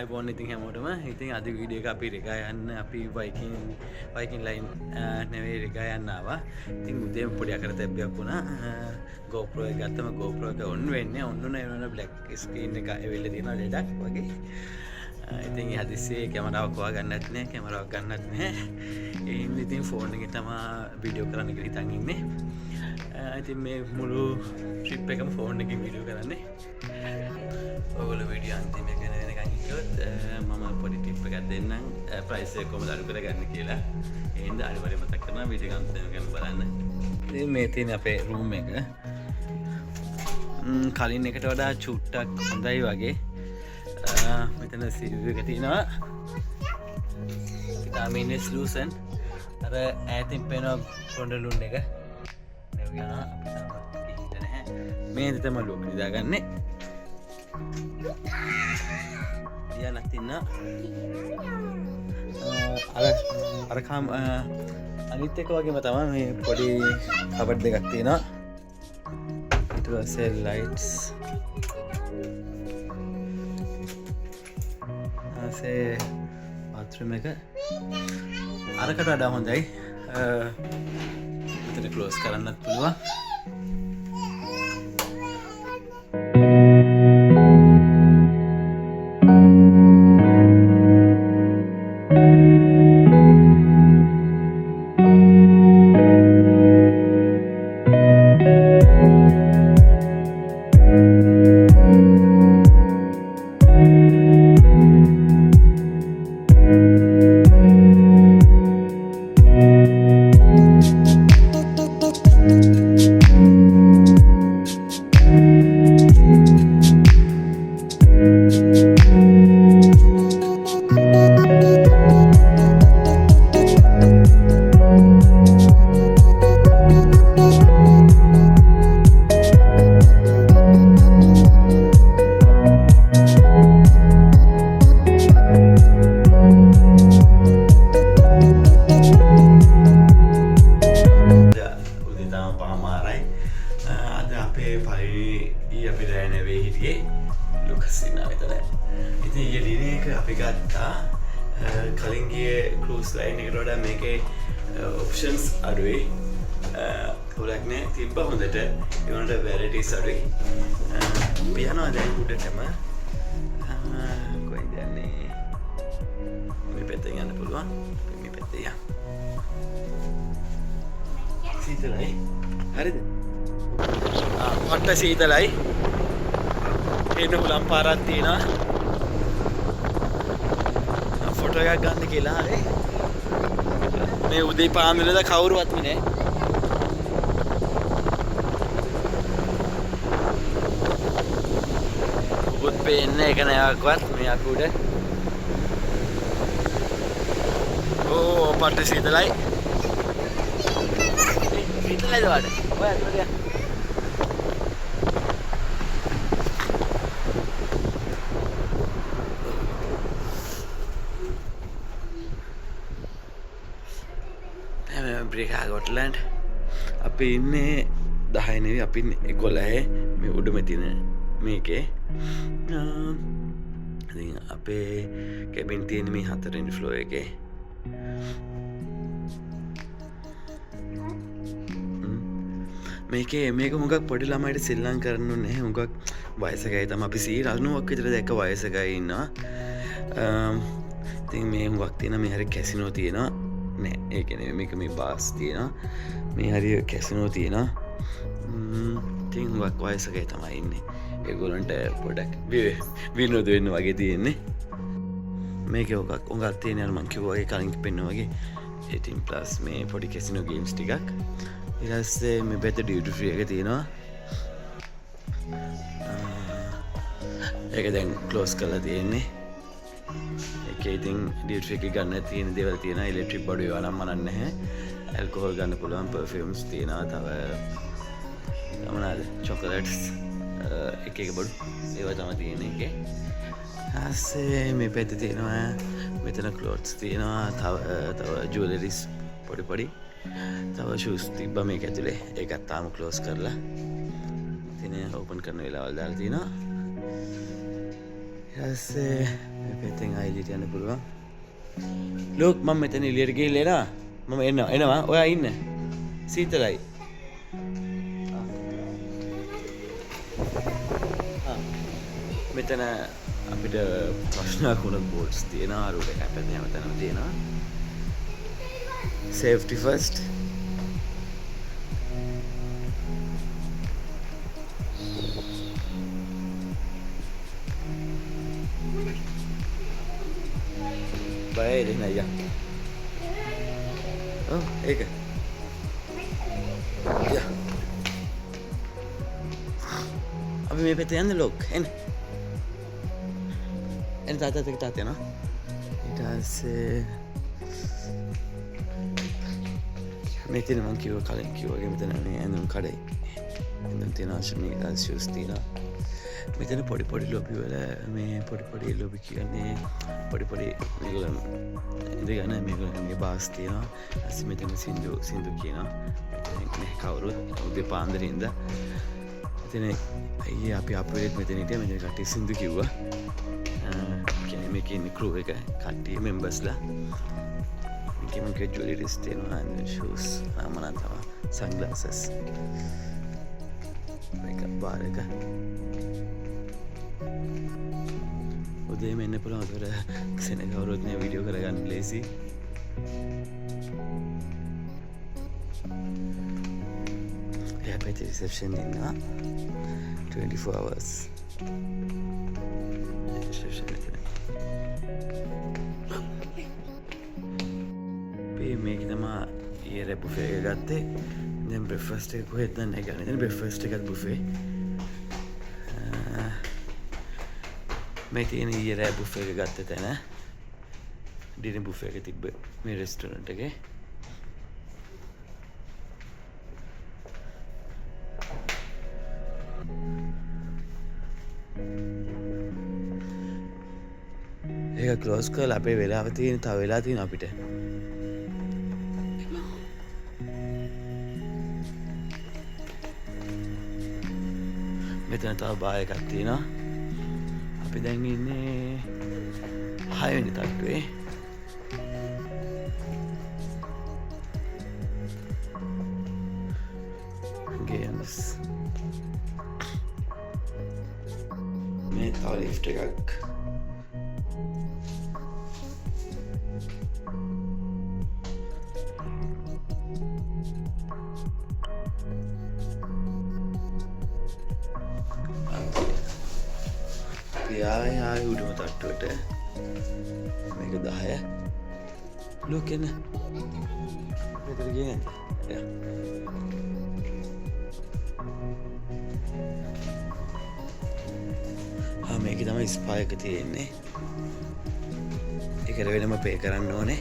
ආයිබෝන් ඉතින් හැමෝටම ඉතින් අද වීඩියෝ එක අපි රෙගා යන්න අපි වයිකින් ලයින් නෙවෙයි රෙගා යන්න ආවා. ඉතින් උදේම පොඩි අකරතැබ්බයක් වුණා. GoPro එක ගත්තම GoPro එක ඔන් වෙන්නේ ඔන්න එන බ්ලැක් ස්ක්‍රීන් එක එවෙල්ල තියෙනවා ලෙඩක් වගේ. ඉතින් හදිස්සියේ කැමරාවක් හොයාගන්නත් නැහැ කැමරාවක් ගන්නත් නැහැ. ඒ හින්දා ඉතින් ෆෝන් එකේ තමයි වීඩියෝ කරන්න කියලා හිතන් ඉන්නේ. ඉතින් මේ මුළු ට්‍රිප් එකම ෆෝන් එකකින් වීඩියෝ කරන්නේ. ඔයගොල්ලෝ වීඩියෝ අන්තිම එක වෙනකන් හිටියොත් මම පොඩි ටිප් එකක් දෙන්නම් ප්‍රයිස් එක කොහොමද අඩු කරගන්න කියලා. ඒ හින්දා අනිවාර්යයෙන් මතක් කරනවා වීඩියෝ එක අන්තිම වෙනකන් බලන්න. ඉතින් මේ තියෙන අපේ රූම් එක. කලින් එකට වඩා චුට්ටක් හොඳයි වගේ. මෙතන සිල්වර් එක තියෙනවා. Vitamin S ලූසන්. අර ඈතින් පේන කොණ්ඩලුන් එක. මේ තමයි ලොක් නිදාගන්නේ. දියනක් තින්න. අර කාම අනිත් එක වගේම තමයි මේ පොඩි කබඩ් දෙකක් තියෙනවා. ඊට පස්සේ ලයිට්ස්. ආසේ බාත්රූම් එක අරකට වඩා හොඳයි. මෙතන ක්ලෝස් කරන්නත් පුළුවන්. අපි ගත්තා කලින් ගියේ ක්‍රූස් ලයින් එකට වඩා මේකේ ඔප්ෂන්ස් අඩුයි. ගොඩක් නෑ තිබ්බ හොඳට ඒ වුණාට වැරයිටිස් අඩුයි. අපි යනවා දැන් උඩටම. කොහෙන්ද යන්නේ? මේ පැත්තෙන් යන්න පුළුවන්. මේ පැත්තේ යන්න. සීතලයි. හරිද? පට්ට සීතලයි. එන්න හුලම් පාරක් තියෙනවා. ෆොටෝ එකක් ගන්න කියලා හරි. මේ උදේ පාන්දරද කවුරුවත්ම නෑ. උත් පේන්නේ එක නෑක්වත් මේ අපි උඩ. ඕ පට්ට සීතලයි. සීතලයිද වාට? ඔය අතට යන්න. බ්‍රේකා ගොට්ලන්ඩ් අපි ඉන්නේ 10 නෙවෙයි අපි ඉන්නේ 11 මේ උඩම තියෙන මේකේ. ඉතින් අපේ කැබින් තියෙන මේ 4 වෙනි ෆ්ලෝර් එකේ. මේක මොකක් පොඩි ළමයිට සෙල්ලම් කරන්න නැහැ. මොකක් වයසකයි තමයි අපි 90ක් විතර දැක්ක වයසකයි ඉන්නවා. ඉතින් මේ මොකක් තියෙන මේ හරිය කැසිනෝ තියෙනවා. නෑ ඒක නෙවෙයි මේක මේ බාස් තියෙනවා. මේ හරිය කැසිනෝ තියෙනවා. ඉතින් මොකක් වයසකයි තමයි ඉන්නේ. ඒගොල්ලන්ට පොඩක් විනෝද වෙන්න වගේ තියෙන්නේ. මේකේ මොකක් තියෙන අර මං කිව්වා වගේ කලින් පෙන්නුවා වගේ 18+ මේ පොඩි කැසිනෝ ගේම්ස් ටිකක්. ඊට පස්සේ මේ පැත්තේ ඩියුටි ෆ්‍රී එක තියෙනවා. ඒක දැන් ක්ලෝස් කරලා තියෙන්නේ. ඒකේ ඉතින් ඩියුටි ෆ්‍රී එක ගන්න තියෙන දේවල් තියෙනවා. ඉලෙක්ට්‍රික් බඩු ඒවා නම් මනන්නේ නැහැ. ඇල්කොහොල් ගන්න පුළුවන්. පර්ෆියුම්ස් තියෙනවා. තව මොනවාද? චොකලට්ස් එක බඩු ඒවා තමයි තියෙන්නේ එකේ. ඊපස්සේ මේ පැත්තේ තියෙනවා මෙතන ක්ලොත්ස් තියෙනවා. තව ජුවලරිස් පොඩි තව ෂූස් තිබ්බා මේක ඇතුලේ. ඒකත් තාම ක්ලෝස් කරලා. ඉතින් ඕපන් කරන වෙලාවල් දාලා තියෙනවා. ඊස්සේ මේ පැත්තෙන් ආයෙත් යන්න පුළුවන්. ලෝක් මම මෙතන එළියට ගිහලා මම එනවා. ඔයා ඉන්න. සීතලයි. මෙතන අපිට ප්‍රශ්නයක් වුණත් බෝඩ්ස් තියෙනවා. රූට් එක පැත්තේ හැමතැනම තියෙනවා. Safety first. Bye deh Naya. Oh, Eka. Ya. Abi මේ පැත්තේ යන්න ලොක් එන්න. එන්න තාත්තත් එක්ක තාත්තා යනවා. ඊට පස්සේ මෙතන මං කිව්වා කලින් කිව්වා මෙතන මේ ඇඳුම් කඩේ. ඇඳුම් තියෙනවා ෂර්මිකා ෂූස් තියෙනවා. මෙතන පොඩි පොඩි ලොබි වල මේ පොඩි ලොබි කියන්නේ පොඩි මේගොල්ලන් ඉඳගෙන මේගොල්ලන්ගේ බාස් තියෙනවා. ඊට මෙතන සින්දු කියනවා. මෙතන කවුරුත් උදේ පාන්දරේ ඉඳලා මෙතන අයියේ අපි අපේත් මෙතන හිටියා. මෙතන කට්ටිය සින්දු කිව්වා. කියන්නේ මේකේ ඉන්න ක්‍රූ එක කට්ටිය මෙම්බර්ස්ලා. මේකේ ජුවලරිස් තියෙනවා and shoes ආමනන් තමයි sunglasses. මේක බාර් එක. උදේම එන්න පුළුවන්. ඒතර සෙනග කවුරුත් නේ වීඩියෝ කරගන්න ලේසි. පැත්තේ රිසෙප්ෂන් ඉන්නවා 24 hours රිසෙප්ෂන් එක. මේක තමයි ඊයේ බුෆේ එක ගත්තේ. දැන් බ්‍රෙක්ෆාස්ට් එක කොහෙද නැහැ ගන්නේ. දැන් බ්‍රෙක්ෆාස්ට් එකත් බුෆේ. මේ තියෙන ඊයේ බුෆේ එක ගත්තේ තැන. ඩිනර් බුෆේ එක තිබ්බ මේ රෙස්ටෝරන්ට් එකේ. ඒක ක්ලෝස් කරලා අපේ වෙලාව තියෙන තව වෙලා තියෙන අපිට. මෙතන තව බාර් එකක් තියෙනවා. අපි දැන් ඉන්නේ 6 වෙනි තට්ටුවේ. ගේම්ස්. මේ තව ලිෆ්ට් එකක්. ආය උඩම තට්ටුවට මේක 10. ලෝක එන්න මෙතන ගියේ නැද්ද? මේක තමයි ස්පා එක තියෙන්නේ. ඒකට වෙනම පේ කරන්න ඕනේ.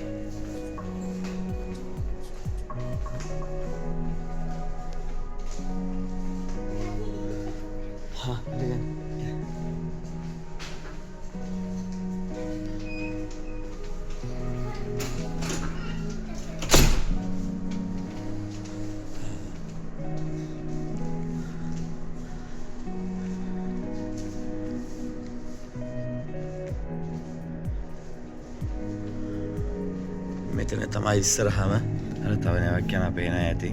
මෙතන තමයි ඉස්සරහම අර තව නැවක් යන පේන ඇති.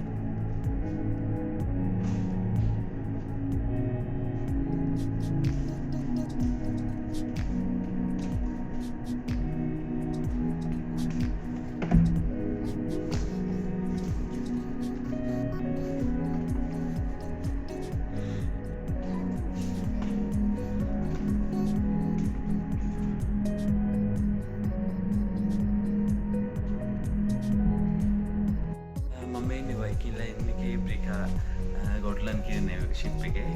ගොට්ලන්ඩ් කියන ෂිප් එකේ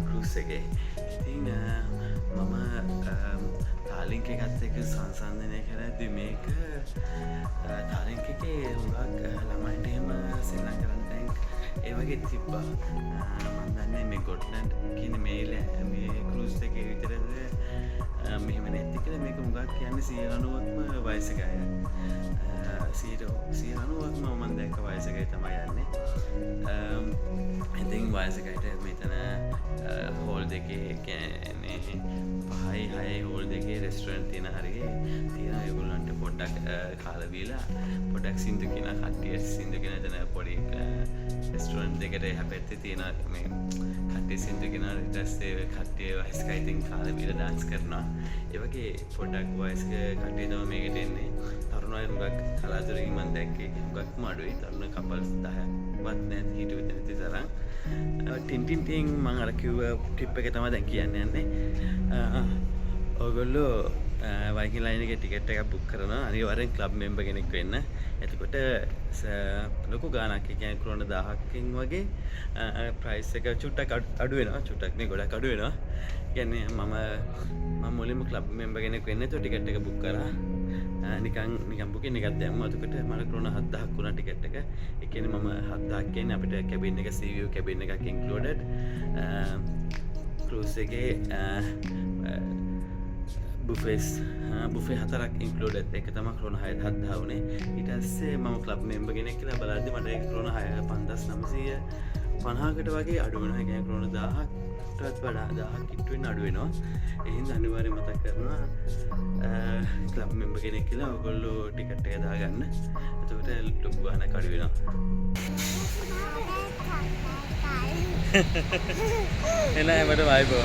ක්‍රූස් එකේ. ඉතින් මම තාලින්ක එකත් එක්ක සංසන්දනය කරද්දී මේක තාලින්ක එකේ හුඟක් ළමයින්ට එහෙම සෙල්ලම් කරන්න තැන් ඒ වගේ තිබ්බා. මම දන්නේ මේ ගොට්ලන්ඩ් කියන මේ ක්‍රූස් එකේ විතරද මෙහෙම නැති කියලා. මේක හුඟක් කියන්නේ 90%ක්ම වයසක අය. 90%ක්ම මම දැක්ක වයසකයි තමයි යන්නේ. ඉතින් වයසකට මෙතන හෝල් දෙක එකේ කියන්නේ 5යි 6යි හෝල් දෙකේ රෙස්ටොරන්ට් තියෙන හරිය තියෙන ඒගොල්ලන්ට පොඩ්ඩක් කාලා බීලා පොඩ්ඩක් සින්දු කියන කට්ටිය සින්දු කියන එතන පොඩි රෙස්ටොරන්ට් දෙකට එහා පැත්තේ තියෙන මේ කට්ටිය සින්දු කියන ඊට පස්සේ කට්ටිය වයස්ක ඉතින් කාලා බීලා dance කරනවා ඒ වගේ පොඩ්ඩක් වයස්ක කට්ටිය තමයි මේකට එන්නේ තරුණ අය මුගක් කලාතුරකින් මම දැක්කේ මුගක්ම අඩුයි තරුණ කපල්ස් 10ක් වත් නැති හිටුවේ නැති තරම් ටින් මම අර කිව්ව ට්‍රිප් එක තමයි දැන් කියන්නේ යන්නේ ඔයගොල්ලෝ වයිකින් ලයින් එකේ ටිකට් එකක් බුක් කරනවා අනිවාර්යෙන් ක්ලබ් මෙම්බර් කෙනෙක් වෙන්න එතකොට ලොකු ගාණක් ඒ කියන්නේ ක්‍රෝන 1000කින් වගේ ප්‍රයිස් එක චුට්ටක් අඩු වෙනවා චුට්ටක් නේ ගොඩක් අඩු වෙනවා කියන්නේ මම මුලින්ම ක්ලබ් මෙම්බර් කෙනෙක් වෙන්න ඒතකොට ටිකට් එක බුක් කරා නිකන් බුකින් එකක් දැම්මා එතකොට මට ක්‍රෝන 7000ක් වුණා ටිකට් එක ඒ කියන්නේ මම 7000ක් කියන්නේ අපිට කැබින් එක sea view කැබින් එකක් ඉන්ක්ලූඩඩ් ක්‍රූස් එකේ බුෆේ 4ක් ඉන්ක්ලූඩඩ් එක තමයි ක්‍රෝන 7000 වුණේ ඊට පස්සේ මම ක්ලබ් මෙම්බර් කෙනෙක් කියලා බලද්දි මට ඒක ක්‍රෝන 5950කට වගේ අඩු වෙනවා ඒ කියන්නේ ක්‍රෝන 1000ටත් වඩා 1000ක් කිට්ටු වෙන අඩු වෙනවා ඒ හින්දා අනිවාර්යයෙන් මතක් කරනවා ක්ලබ් මෙම්බර් කෙනෙක් කියලා ඔයගොල්ලෝ ටිකට් එක දාගන්න එතකොට ලොකු ගාණක් අඩු වෙනවා එනයි මට වයිබෝ